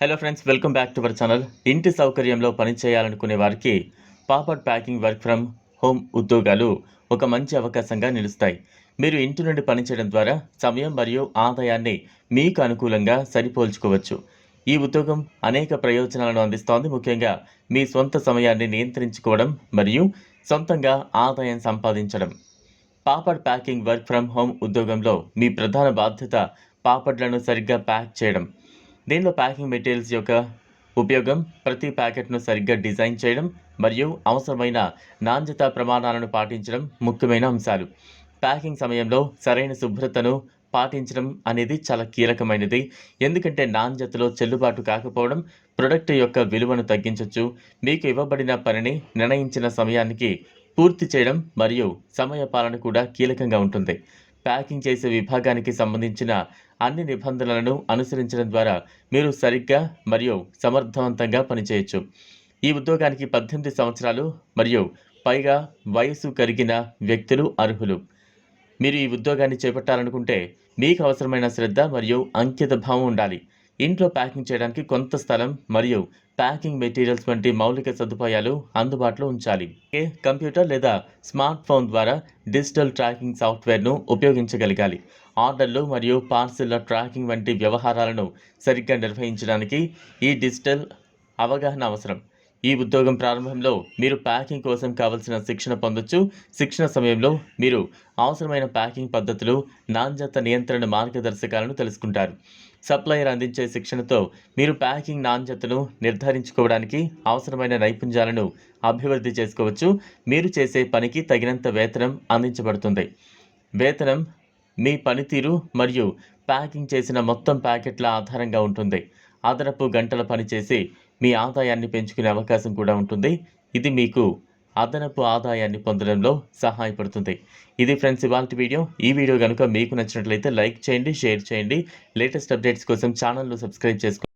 Hello friends, welcome back to our channel. ఇంటి సౌకర్యంలో పని చేయాలనుకునే వారికి papad packing work from home ఉద్యోగాలు ఒక మంచి అవకాశంగా నిలుస్తాయి. మీరు ఇంటి నుండి పనిచేయడం ద్వారా సమయం మరియు ఆదాయాన్ని మీకు అనుకూలంగా సరిపోల్చుకోవచ్చు. ఈ ఉద్యోగం అనేక ప్రయోజనాలను అందిస్తోంది. ముఖ్యంగా మీ సొంత సమయాన్ని నియంత్రించుకోవడం మరియు సొంతంగా ఆదాయం సంపాదించడం. Papad packing work from home ఉద్యోగంలో మీ ప్రధాన బాధ్యత పాపడ్లను సరిగ్గా ప్యాక్ చేయడం. దీనిలో ప్యాకింగ్ మెటీరియల్స్ యొక్క ఉపయోగం, ప్రతి ప్యాకెట్ను సరిగ్గా డిజైన్ చేయడం మరియు అవసరమైన నాణ్యతా ప్రమాణాలను పాటించడం ముఖ్యమైన అంశాలు. ప్యాకింగ్ సమయంలో సరైన శుభ్రతను పాటించడం అనేది చాలా కీలకమైనది. ఎందుకంటే నాణ్యతలో చెల్లుబాటు కాకపోవడం ప్రొడక్ట్ యొక్క విలువను తగ్గించవచ్చు. మీకు ఇవ్వబడిన పనిని నిర్ణయించిన సమయానికి పూర్తి చేయడం మరియు సమయ పాలన కూడా కీలకంగా ఉంటుంది. ప్యాకింగ్ చేసే విభాగానికి సంబంధించిన అన్ని నిబంధనలను అనుసరించడం ద్వారా మీరు సరిగ్గా మరియు సమర్థవంతంగా పనిచేయవచ్చు. ఈ ఉద్యోగానికి 18 సంవత్సరాలు మరియు పైగా వయసు కలిగిన వ్యక్తులు అర్హులు. మీరు ఈ ఉద్యోగాన్ని చేపట్టాలనుకుంటే మీకు అవసరమైన శ్రద్ధ మరియు అంకిత భావం ఉండాలి. ఇంట్లో ప్యాకింగ్ చేయడానికి కొంత స్థలం మరియు ప్యాకింగ్ మెటీరియల్స్ వంటి మౌలిక సదుపాయాలు అందుబాటులో ఉంచాలి. కంప్యూటర్ లేదా స్మార్ట్ ఫోన్ ద్వారా డిజిటల్ ట్రాకింగ్ సాఫ్ట్వేర్ను ఉపయోగించగలగాలి. ఆర్డర్లు మరియు పార్సిళ్ల ట్రాకింగ్ వంటి వ్యవహారాలను సరిగ్గా నిర్వహించడానికి ఈ డిజిటల్ అవగాహన అవసరం. ఈ ఉద్యోగం ప్రారంభంలో మీరు ప్యాకింగ్ కోసం కావలసిన శిక్షణ పొందొచ్చు. శిక్షణ సమయంలో మీరు అవసరమైన ప్యాకింగ్ పద్ధతులు, నాణ్యత నియంత్రణ మార్గదర్శకాలను తెలుసుకుంటారు. సప్లయర్ అందించే శిక్షణతో మీరు ప్యాకింగ్ నాణ్యతను నిర్ధారించుకోవడానికి అవసరమైన నైపుణ్యాలను అభివృద్ధి చేసుకోవచ్చు. మీరు చేసే పనికి తగినంత వేతనం అందించబడుతుంది. వేతనం మీ పనితీరు మరియు ప్యాకింగ్ చేసిన మొత్తం ప్యాకెట్ల ఆధారంగా ఉంటుంది. అదనపు గంటల పని చేసి మీ ఆదాయాన్ని పెంచుకునే అవకాశం కూడా ఉంటుంది. ఇది మీకు అదనపు ఆదాయాన్ని పొందడంలో సహాయపడుతుంది. ఇది ఫ్రెండ్స్ ఇవాల్టి వీడియో. ఈ వీడియో కనుక మీకు నచ్చినట్లయితే లైక్ చేయండి, షేర్ చేయండి. లేటెస్ట్ అప్డేట్స్ కోసం ఛానల్ను సబ్స్క్రైబ్ చేసుకోండి.